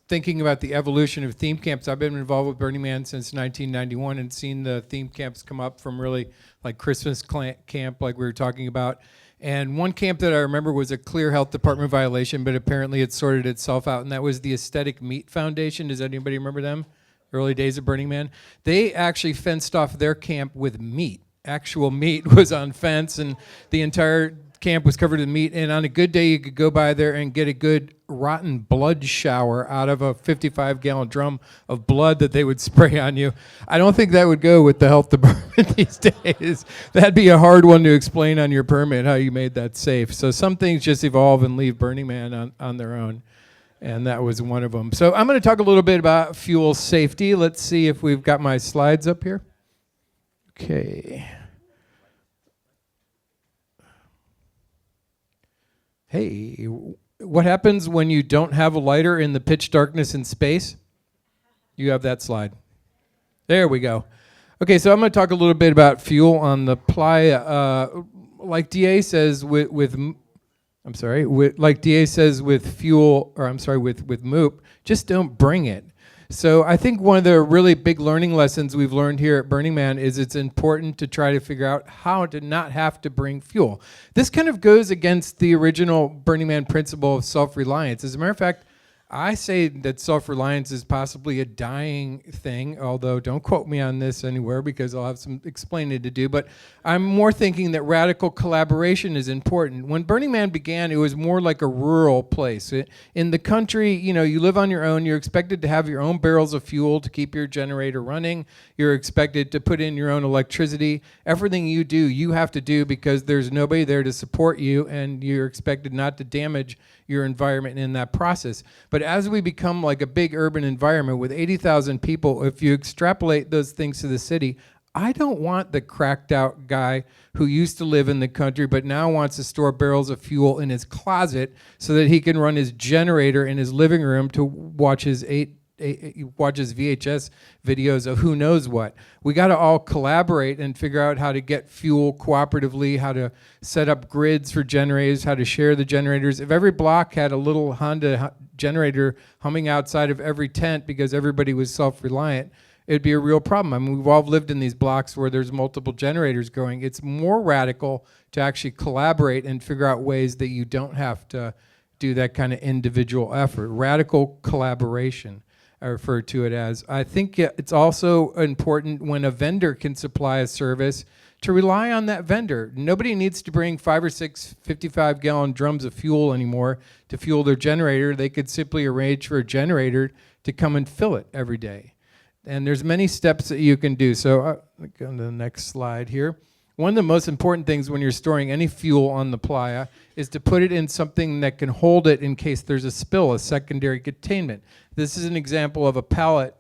thinking about the evolution of theme camps. I've been involved with Burning Man since 1991 and seen the theme camps come up from really like Christmas camp like we were talking about. And one camp that I remember was a clear health department violation, but apparently it sorted itself out, and that was the Aesthetic Meat Foundation. Does anybody remember them? Early days of Burning Man. They actually fenced off their camp with meat. Actual meat was on fence, and the entire camp was covered in meat. And on a good day, you could go by there and get a good rotten blood shower out of a 55-gallon drum of blood that they would spray on you. I don't think that would go with the health department these days. That'd be a hard one to explain on your permit, how you made that safe. So some things just evolve and leave Burning Man on their own. And that was one of them. So I'm going to talk a little bit about fuel safety. Let's see if we've got my slides up here. Okay. Hey, what happens when you don't have a lighter in the pitch darkness in space? You have that slide. There we go. Okay, so I'm going to talk a little bit about fuel on the playa. Like DA says with fuel, or I'm sorry, with MOOP, just don't bring it. So I think one of the really big learning lessons we've learned here at Burning Man is it's important to try to figure out how to not have to bring fuel. This kind of goes against the original Burning Man principle of self-reliance. As a matter of fact, I say that self-reliance is possibly a dying thing, although don't quote me on this anywhere because I'll have some explaining to do, but I'm more thinking that radical collaboration is important. When Burning Man began, it was more like a rural place. In the country, you live on your own, you're expected to have your own barrels of fuel to keep your generator running, you're expected to put in your own electricity. Everything you do, you have to do because there's nobody there to support you, and you're expected not to damage your environment in that process. But as we become like a big urban environment with 80,000 people, if you extrapolate those things to the city, I don't want the cracked out guy who used to live in the country but now wants to store barrels of fuel in his closet so that he can run his generator in his living room to watch his VHS videos of who knows what. We got to all collaborate and figure out how to get fuel cooperatively, how to set up grids for generators, how to share the generators. If every block had a little Honda generator humming outside of every tent because everybody was self-reliant, it'd be a real problem. I mean, we've all lived in these blocks where there's multiple generators going. It's more radical to actually collaborate and figure out ways that you don't have to do that kind of individual effort. Radical collaboration, I refer to it as. I think it's also important when a vendor can supply a service to rely on that vendor. Nobody needs to bring 5 or 6 55-gallon drums of fuel anymore to fuel their generator. They could simply arrange for a generator to come and fill it every day. And there's many steps that you can do. So I'll go to the next slide here. One of the most important things when you're storing any fuel on the playa is to put it in something that can hold it in case there's a spill, a secondary containment. This is an example of a pallet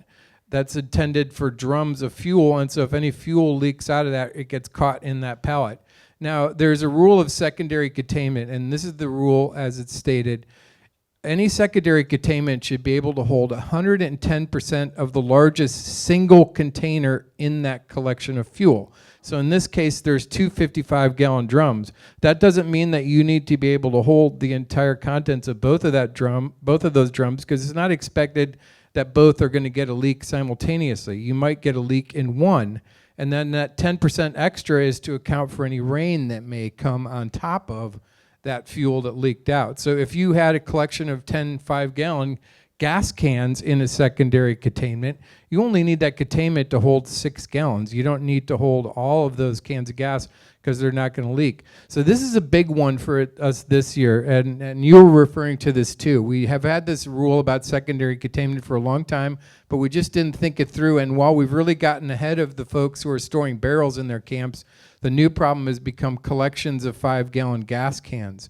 that's intended for drums of fuel, and so if any fuel leaks out of that, it gets caught in that pallet. Now, there's a rule of secondary containment, and this is the rule as it's stated. Any secondary containment should be able to hold 110% of the largest single container in that collection of fuel. So in this case, there's 2 55-gallon drums. That doesn't mean that you need to be able to hold the entire contents of both of those drums, because it's not expected that both are going to get a leak simultaneously. You might get a leak in one, and then that 10% extra is to account for any rain that may come on top of that fuel that leaked out. So if you had a collection of 10 5-gallon gas cans in a secondary containment, you only need that containment to hold 6 gallons. You don't need to hold all of those cans of gas because they're not going to leak. So this is a big one for us this year, and you were referring to this too. We have had this rule about secondary containment for a long time, but we just didn't think it through, and while we've really gotten ahead of the folks who are storing barrels in their camps, the new problem has become collections of 5-gallon gas cans.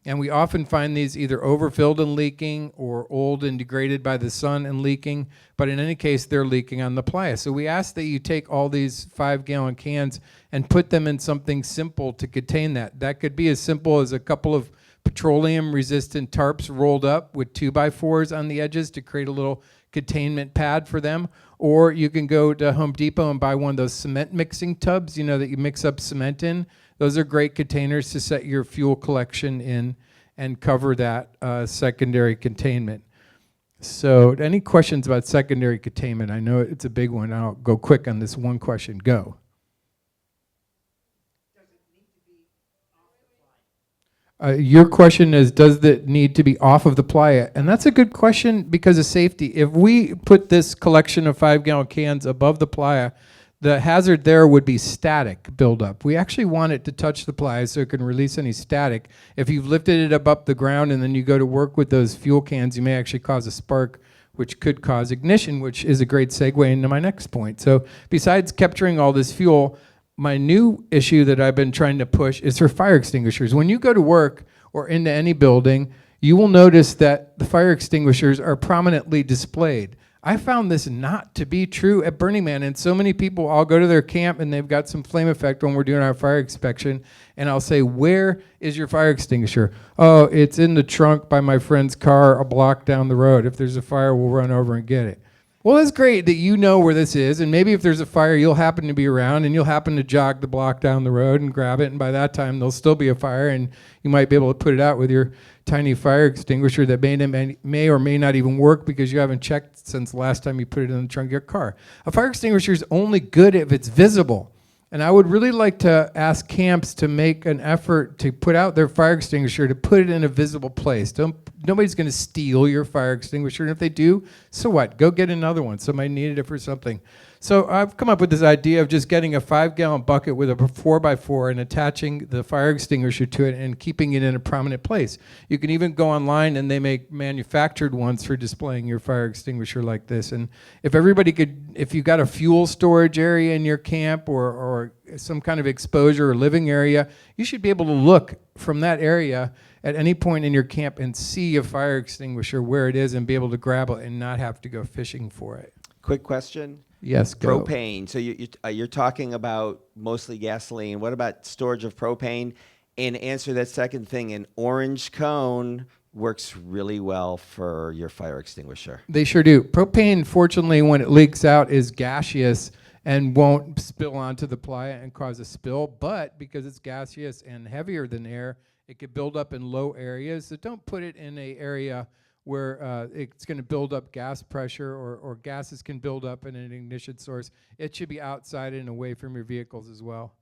And we often find these either overfilled and leaking or old and degraded by the sun and leaking, but in any case, they're leaking on the playa. So we ask that you take all these 5-gallon cans and put them in something simple to contain that. That could be as simple as a couple of petroleum-resistant tarps rolled up with 2x4s on the edges to create a little containment pad for them. Or you can go to Home Depot and buy one of those cement mixing tubs, that you mix up cement in. Those are great containers to set your fuel collection in and cover that secondary containment. So any questions about secondary containment? I know it's a big one. I'll go quick on this one question. Go. Your question is, does it need to be off of the playa? And that's a good question because of safety. If we put this collection of 5-gallon cans above the playa, the hazard there would be static buildup. We actually want it to touch the playa so it can release any static. If you've lifted it up the ground and then you go to work with those fuel cans, you may actually cause a spark, which could cause ignition, which is a great segue into my next point. So besides capturing all this fuel, my new issue that I've been trying to push is for fire extinguishers. When you go to work or into any building, you will notice that the fire extinguishers are prominently displayed. I found this not to be true at Burning Man, and so many people, I'll go to their camp and they've got some flame effect when we're doing our fire inspection, and I'll say, where is your fire extinguisher? Oh, it's in the trunk by my friend's car a block down the road. If there's a fire, we'll run over and get it. Well, it's great that you know where this is, and maybe if there's a fire, you'll happen to be around, and you'll happen to jog the block down the road and grab it, and by that time, there'll still be a fire, and you might be able to put it out with your tiny fire extinguisher that may or may not even work because you haven't checked since the last time you put it in the trunk of your car. A fire extinguisher is only good if it's visible. And I would really like to ask camps to make an effort to put out their fire extinguisher, to put it in a visible place. Nobody's going to steal your fire extinguisher, and if they do, so what? Go get another one. Somebody needed it for something. So I've come up with this idea of just getting a 5-gallon bucket with a 4x4 and attaching the fire extinguisher to it and keeping it in a prominent place. You can even go online and they make manufactured ones for displaying your fire extinguisher like this. And if everybody could, if you got a fuel storage area in your camp or some kind of exposure or living area, you should be able to look from that area at any point in your camp and see a fire extinguisher where it is and be able to grab it and not have to go fishing for it. Quick question. Yes, go. Propane. So you're talking about mostly gasoline. What about storage of propane? And answer that second thing, an orange cone works really well for your fire extinguisher. They sure do. Propane, fortunately, when it leaks out, is gaseous and won't spill onto the playa and cause a spill. But because it's gaseous and heavier than air, it could build up in low areas. So don't put it in an area where it's going to build up gas pressure or gases can build up in an ignition source. It should be outside and away from your vehicles as well.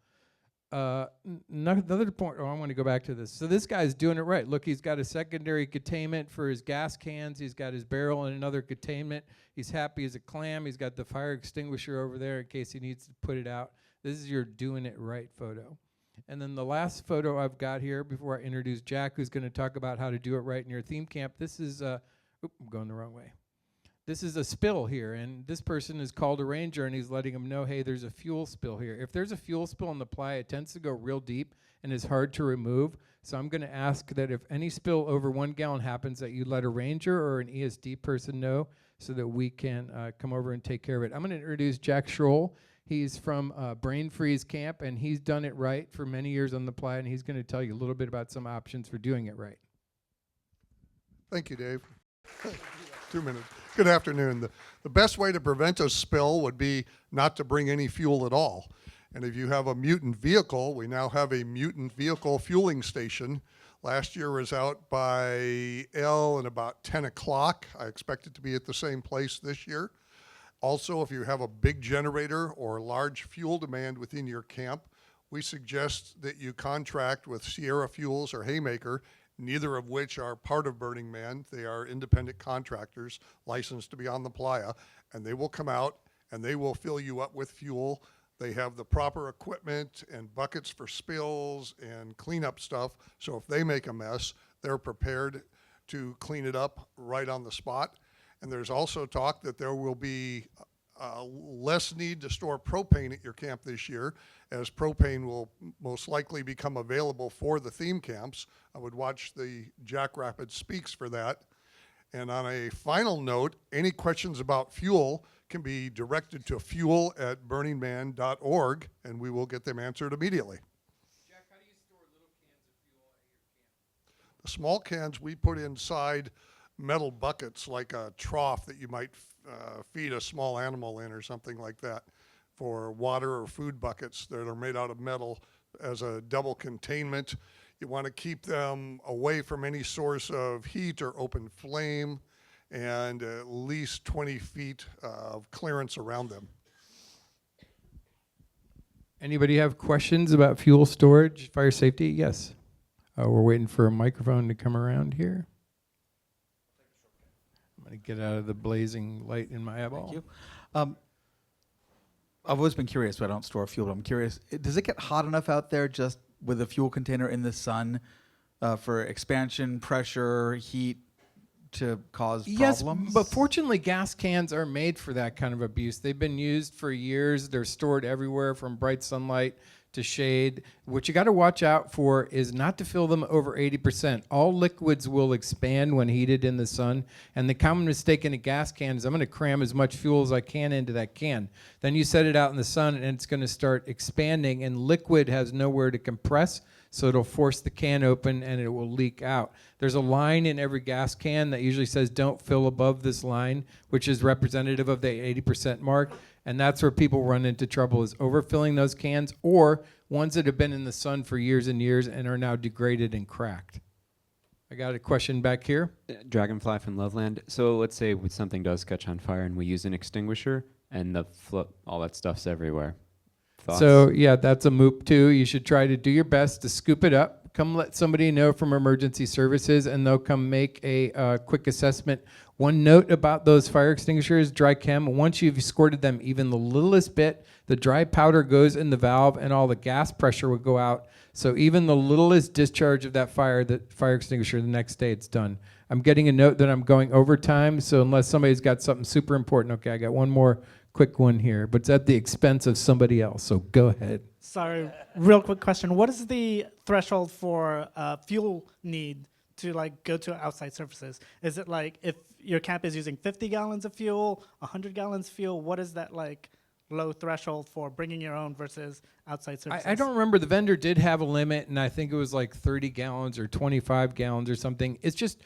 Another point, I want to go back to this. So this guy's doing it right. Look, he's got a secondary containment for his gas cans. He's got his barrel and another containment. He's happy as a clam. He's got the fire extinguisher over there in case he needs to put it out. This is your doing it right photo. And then the last photo I've got here before I introduce Jack, who's going to talk about how to do it right in your theme camp. This is I'm going the wrong way. This is a spill here, and this person is called a ranger, and he's letting them know, hey, there's a fuel spill here. If there's a fuel spill in the playa, it tends to go real deep and is hard to remove. So I'm going to ask that if any spill over 1 gallon happens, that you let a ranger or an ESD person know so that we can come over and take care of it. I'm going to introduce Jack Schroll. He's from Brain Freeze Camp, and he's done it right for many years on the playa, and he's going to tell you a little bit about some options for doing it right. Thank you, Dave. 2 minutes. Good afternoon. The best way to prevent a spill would be not to bring any fuel at all. And if you have a mutant vehicle, we now have a mutant vehicle fueling station. Last year was out by L at about 10 o'clock. I expect it to be at the same place this year. Also, if you have a big generator or large fuel demand within your camp, we suggest that you contract with Sierra Fuels or Haymaker, neither of which are part of Burning Man. They are independent contractors licensed to be on the playa, and they will come out and they will fill you up with fuel. They have the proper equipment and buckets for spills and cleanup stuff, so if they make a mess, they're prepared to clean it up right on the spot. And there's also talk that there will be less need to store propane at your camp this year, as propane will most likely become available for the theme camps. I would watch the Jackrabbit Speaks for that. And on a final note, any questions about fuel can be directed to fuel@burningman.org, and we will get them answered immediately. Jack, how do you store little cans of fuel at your camp? The small cans we put inside metal buckets, like a trough that you might feed a small animal in or something like that, for water or food buckets that are made out of metal as a double containment. You want to keep them away from any source of heat or open flame, and at least 20 feet of clearance around them. Anybody have questions about fuel storage, fire safety? Yes. We're waiting for a microphone to come around here. I'm going to get out of the blazing light in my eyeball. Thank you. I've always been curious, but I don't store fuel. But I'm curious, does it get hot enough out there just with a fuel container in the sun for expansion, pressure, heat to cause Yes, problems? but fortunately, gas cans are made for that kind of abuse. They've been used for years. They're stored everywhere from bright sunlight to shade. What you got to watch out for is not to fill them over 80%. All liquids will expand when heated in the sun, and the common mistake in a gas can is I'm going to cram as much fuel as I can into that can. Then you set it out in the sun, and it's going to start expanding, and liquid has nowhere to compress, so it'll force the can open and it will leak out. There's a line in every gas can that usually says don't fill above this line, which is representative of the 80% mark. And that's where people run into trouble, is overfilling those cans or ones that have been in the sun for years and years and are now degraded and cracked. I got a question back here. Dragonfly from Loveland. So let's say something does catch on fire and we use an extinguisher and all that stuff's everywhere. Thoughts? So yeah, that's a MOOP too. You should try to do your best to scoop it up. Come let somebody know from emergency services and they'll come make a quick assessment. One note about those fire extinguishers, dry chem, once you've squirted them even the littlest bit, the dry powder goes in the valve and all the gas pressure will go out. So even the littlest discharge of that fire extinguisher, the next day it's done. I'm getting a note that I'm going overtime, so unless somebody's got something super important, okay, I got one more quick one here, but it's at the expense of somebody else, so go ahead. Sorry, real quick question. What is the threshold for fuel need to like go to outside surfaces? Is it like if your camp is using 50 gallons of fuel, 100 gallons fuel, what is that like low threshold for bringing your own versus outside surfaces? I don't remember. The vendor did have a limit, and I think it was like 30 gallons or 25 gallons or something. It's just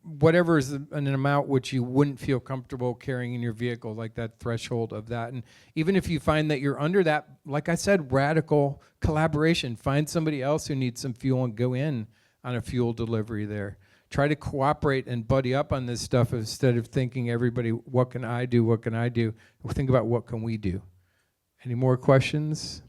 whatever is an amount which you wouldn't feel comfortable carrying in your vehicle, like that threshold of that. And even if you find that you're under that, like I said, radical collaboration. Find somebody else who needs some fuel and go in on a fuel delivery there. Try to cooperate and buddy up on this stuff instead of thinking everybody, what can I do, what can I do? Think about what can we do. Any more questions?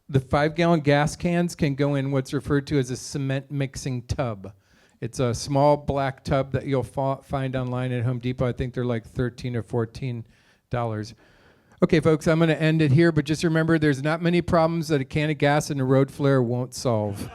The 5-gallon gas cans can go in what's referred to as a cement mixing tub. It's a small black tub that you'll find online at Home Depot. I think they're like $13 or $14. Okay, folks, I'm going to end it here, but just remember there's not many problems that a can of gas and a road flare won't solve.